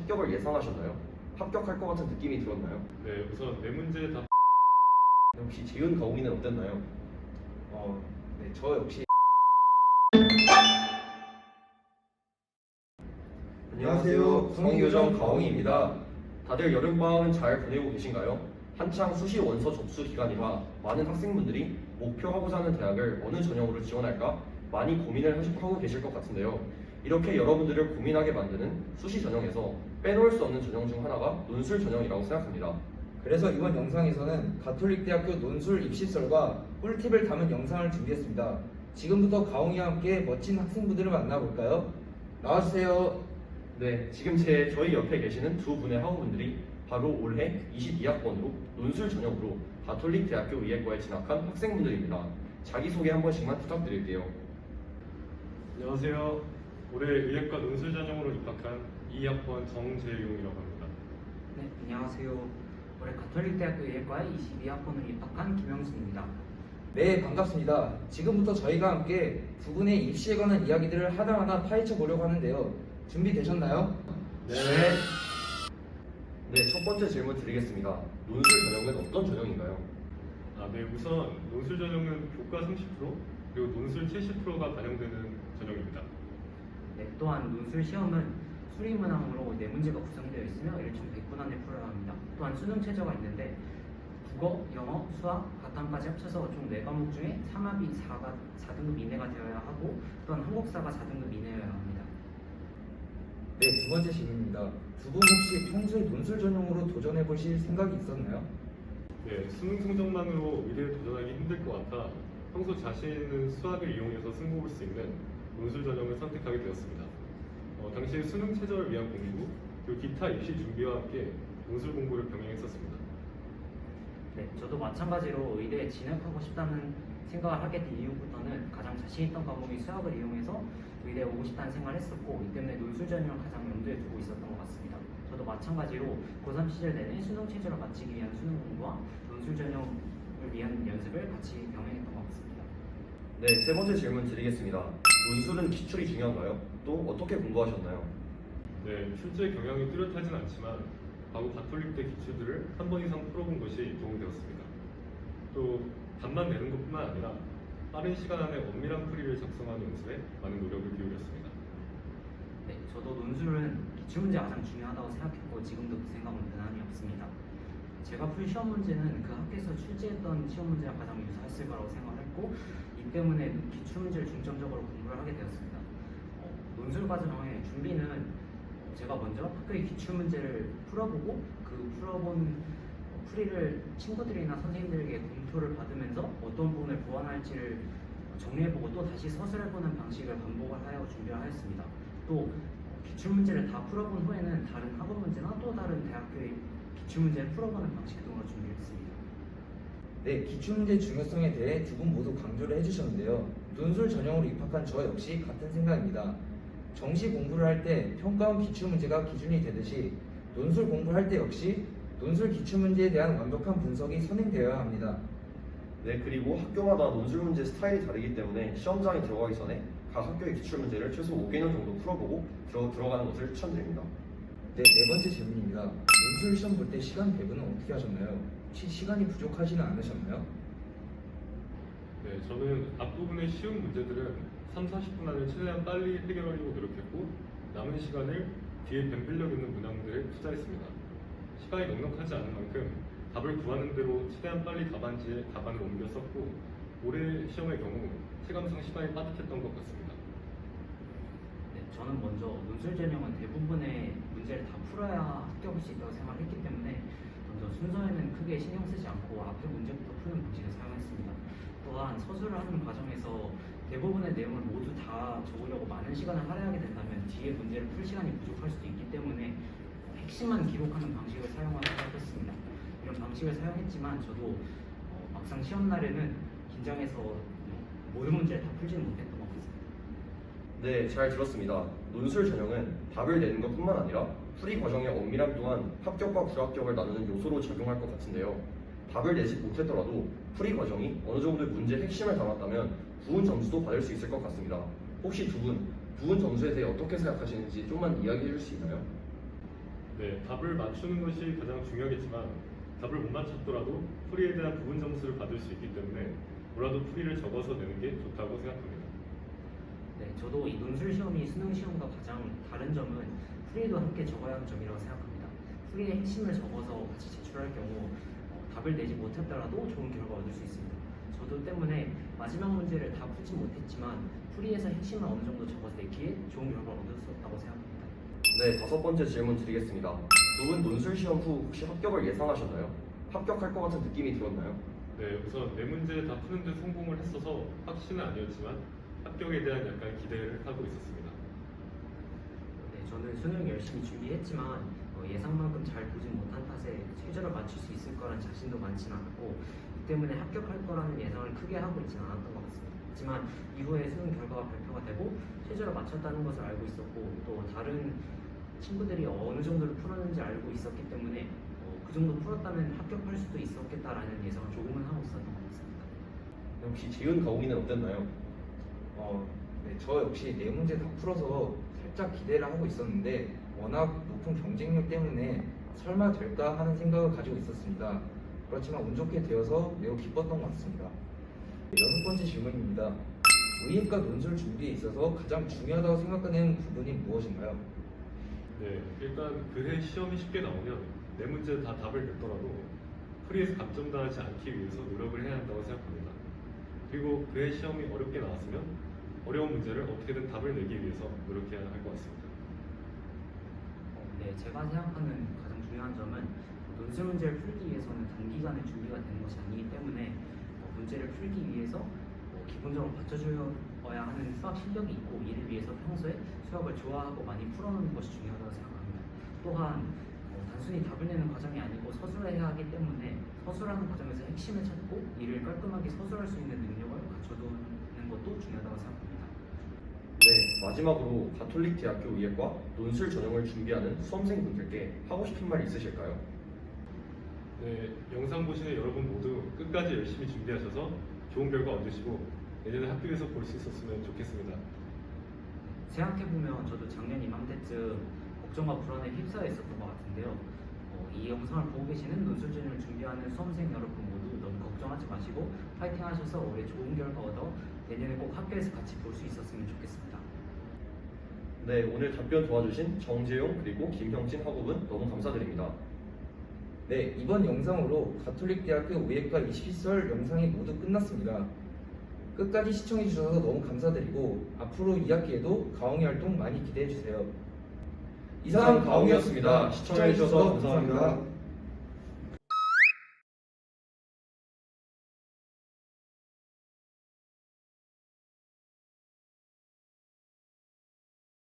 합격을 예상하셨나요? 합격할 것 같은 느낌이 들었나요? 네, 우선 네 문제 다 혹시 재훈 가오이는 어땠나요? 네, 저 역시. 안녕하세요. 성인교정 가옹이입니다. 다들 여름방학은 잘 보내고 계신가요? 한창 수시 원서 접수 기간이라 많은 학생분들이 목표하고자 하는 대학을 어느 전형으로 지원할까 많이 고민을 하고 계실 것 같은데요. 이렇게 여러분들을 고민하게 만드는 수시 전형에서 빼놓을 수 없는 전형 중 하나가 논술 전형이라고 생각합니다. 그래서 이번 영상에서는 가톨릭대학교 논술 입시설과 꿀팁을 담은 영상을 준비했습니다. 지금부터 가옹이와 함께 멋진 학생분들을 만나볼까요? 나와주세요. 네, 지금 저희 옆에 계시는 두 분의 학우분들이 바로 올해 22학번으로 논술 전형으로 가톨릭 대학교 의예과에 진학한 학생분들입니다. 자기소개 한 번씩만 부탁드릴게요. 안녕하세요. 올해 의예과 논술 전형으로 입학한 2학번 정재용이라고 합니다. 네, 안녕하세요. 올해 가톨릭대학교 의예과에 22학번으로 입학한 김영순입니다. 네, 반갑습니다. 지금부터 저희가 함께 두 분의 입시에 관한 이야기들을 하나하나 파헤쳐 보려고 하는데요. 준비되셨나요? 네. 네, 첫 번째 질문 드리겠습니다. 논술 전형은 어떤 전형인가요? 네, 우선 논술 전형은 교과 30% 그리고 논술 70%가 반영되는 전형입니다. 네, 또한 논술 시험은 수리 문항으로 4문제가 구성되어 있으며 1,100분 안에 풀어야 합니다. 또한 수능 최저가 있는데 국어, 영어, 수학, 가탐까지 합쳐서 총 4과목 중에 3합이 4등급 이내가 되어야 하고 또한 한국사가 4등급 이내여야 합니다. 네, 두 번째 질문입니다. 두 분 혹시 평소에 논술 전형으로 도전해 보실 생각이 있었나요? 네, 수능 성적만으로 의대에 도전하기 힘들 것 같아 평소 자신 있는 수학을 이용해서 승부 볼 수 있는 논술 전형을 선택하게 되었습니다. 당시 수능 최저를 위한 공부, 그리고 기타 입시 준비와 함께 논술 공부를 병행했었습니다. 네, 저도 마찬가지로 의대에 진학하고 싶다는 생각을 하게 된 이후부터는 가장 자신 있던 과목이 수학을 이용해서 의대에 오고 싶다는 생각을 했었고 이 때문에 논술 전형을 가장 염두에 두고 있었던 것 같습니다. 저도 마찬가지로 고3 시절 내내 수능 체제를 마치기 위한 수능 공부와 논술 전형을 위한 연습을 같이 병행했던 것 같습니다. 네, 세 번째 질문 드리겠습니다. 논술은 기출이 중요한가요? 또 어떻게 공부하셨나요? 네, 출제 경향이 뚜렷하진 않지만 과거 가톨릭대 기출들을 한 번 이상 풀어본 것이 도움이 되었습니다. 또 답만 내는 것뿐만 아니라 빠른 시간 안에 엄밀한 풀이를 작성하는 연습에 많은 노력을 기울였습니다. 네, 저도 논술은 기출문제가 가장 중요하다고 생각했고 지금도 그 생각은 변함이 없습니다. 제가 풀 시험 문제는 그 학교에서 출제했던 시험 문제와 가장 유사했을 거라고 생각했고 이 때문에 기출문제를 중점적으로 공부를 하게 되었습니다. 논술 과정의 준비는 제가 먼저 학교의 기출문제를 풀어보고 그 풀어본 풀이를 친구들이나 선생님들에게 검토를 받으면서 어떤 부분을 보완할지를 정리해보고 또 다시 서술해보는 방식을 반복을 하여 준비를 하였습니다. 또 기출문제를 다 풀어본 후에는 다른 학원 문제나 또 다른 대학교의 기출문제를 풀어보는 방식 등으로 준비했습니다. 네, 기출문제 중요성에 대해 두 분 모두 강조를 해주셨는데요. 논술 전형으로 입학한 저 역시 같은 생각입니다. 정시 공부를 할 때 평가원 기출문제가 기준이 되듯이 논술 공부를 할 때 역시 논술 기출문제에 대한 완벽한 분석이 선행되어야 합니다. 네, 그리고 학교마다 논술 문제 스타일이 다르기 때문에 시험장에 들어가기 전에 각 학교의 기출 문제를 최소 5개년 정도 풀어보고 들어가는 것을 추천드립니다. 네, 네 번째 질문입니다. 논술 시험 볼 때 시간 배분은 어떻게 하셨나요? 혹시 시간이 부족하지는 않으셨나요? 네, 저는 앞부분의 쉬운 문제들은 3-40분 안에 최대한 빨리 해결하려고 노력했고 남은 시간을 뒤에 뱀빌력 있는 문항들에 투자했습니다. 시간이 넉넉하지 않은 만큼 답을 구하는 대로 최대한 빨리 답안지에 답안을 옮겨 썼고 올해 시험의 경우 체감상 시간이 빠듯했던 것 같습니다. 네, 저는 먼저 논술 전형은 대부분의 문제를 다 풀어야 합격할 수 있다고 생각했기 때문에 먼저 순서에는 크게 신경 쓰지 않고 앞에 문제부터 푸는 방식을 사용했습니다. 또한 서술을 하는 과정에서 대부분의 내용을 모두 다 적으려고 많은 시간을 할애하게 된다면 뒤에 문제를 풀 시간이 부족할 수도 있기 때문에 핵심만 기록하는 방식을 사용하도록 했습니다. 이런 방식을 사용했지만 저도 막상 시험 날에는 긴장해서 모든 문제를 다 풀지는 못했던 것 같습니다. 네, 잘 들었습니다. 논술 전형은 답을 내는 것뿐만 아니라 풀이 과정의 엄밀함 또한 합격과 불합격을 나누는 요소로 작용할 것 같은데요. 답을 내지 못했더라도 풀이 과정이 어느 정도의 문제의 핵심을 담았다면 부분 점수도 받을 수 있을 것 같습니다. 혹시 두 분 부분 점수에 대해 어떻게 생각하시는지 좀만 이야기해 줄 수 있나요? 네, 답을 맞추는 것이 가장 중요하겠지만 답을 못 맞췄더라도 풀이에 대한 부분 점수를 받을 수 있기 때문에 뭐라도 풀이를 적어서 내는 게 좋다고 생각합니다. 네, 저도 이 논술 시험이 수능 시험과 가장 다른 점은 풀이도 함께 적어야 하는 점이라고 생각합니다. 풀이의 핵심을 적어서 같이 제출할 경우 답을 내지 못했더라도 좋은 결과 얻을 수 있습니다. 저도 때문에 마지막 문제를 다 풀지 못했지만 풀이에서 핵심을 어느 정도 적어서 냈기에 좋은 결과를 얻을 수 없다고 생각합니다. 네, 다섯 번째 질문 드리겠습니다. 두 분 논술 시험 후 혹시 합격을 예상하셨나요? 합격할 것 같은 느낌이 들었나요? 네, 우선 네 문제 다 푸는데 성공을 했어서 확신은 아니었지만 합격에 대한 약간 기대를 하고 있었습니다. 네, 저는 수능 열심히 준비했지만 예상만큼 잘 보진 못한 탓에 최저를 맞출 수 있을 거란 자신도 많지는 않았고 이 때문에 합격할 거라는 예상을 크게 하고 있지는 않았던 것 같습니다. 하지만 이후에 수능 결과가 발표가 되고 최저를 맞췄다는 것을 알고 있었고 또 다른 친구들이 어느 정도를 풀었는지 알고 있었기 때문에 그 정도 풀었다면 합격할 수도 있었겠다라는 예상을 조금은 하고 있었던 것 같습니다. 혹시 지은 가공이는 어땠나요? 네, 저 역시 네 문제 다 풀어서 살짝 기대를 하고 있었는데 워낙 높은 경쟁력 때문에 설마 될까 하는 생각을 가지고 있었습니다. 그렇지만 운 좋게 되어서 매우 기뻤던 것 같습니다. 여섯 번째 질문입니다. 의예과 논술 준비에 있어서 가장 중요하다고 생각하는 부분이 무엇인가요? 네, 일단 그해 시험이 쉽게 나오면 네 문제 다 답을 냈더라도 풀이에서 감점당하지 않기 위해서 노력을 해야 한다고 생각합니다. 그리고 그해 시험이 어렵게 나왔으면 어려운 문제를 어떻게든 답을 내기 위해서 노력해야 할 것 같습니다. 네, 제가 생각하는 가장 중요한 점은 논술 문제를 풀기 위해서는 단기간에 준비가 되는 것이 아니기 때문에 문제를 풀기 위해서 기본적으로 받쳐줘야 하는 수학 실력이 있고 이를 위해서 평소에 수학을 좋아하고 많이 풀어놓는 것이 중요하다고 생각합니다. 또한 단순히 답을 내는 과정이 아니고 서술을 해야 하기 때문에 서술하는 과정에서 핵심을 찾고 이를 깔끔하게 서술할 수 있는 능력을 갖춰두는 것도 중요하다고 생각합니다. 네, 마지막으로 가톨릭 대학교 의예과 논술 전형을 준비하는 수험생분들께 하고 싶은 말 있으실까요? 네, 영상 보시는 여러분 모두 끝까지 열심히 준비하셔서 좋은 결과 얻으시고 내년에 합격해서 볼 수 있었으면 좋겠습니다. 생각해보면 저도 작년 이맘때쯤 걱정과 불안에 휩싸여 있었던 것 같은데요. 이 영상을 보고 계시는 논술 전형을 준비하는 수험생 여러분 모두 너무 걱정하지 마시고 파이팅 하셔서 올해 좋은 결과 얻어 내년에 꼭 학교에서 같이 볼 수 있었으면 좋겠습니다. 네, 오늘 답변 도와주신 정재용 그리고 김형진 학우분 너무 감사드립니다. 네, 이번 영상으로 가톨릭 대학교 의예과 20시설 영상이 모두 끝났습니다. 끝까지 시청해주셔서 너무 감사드리고 앞으로 2학기에도 가홍이 활동 많이 기대해주세요. 이상 가홍이었습니다. 시청해주셔서 감사합니다.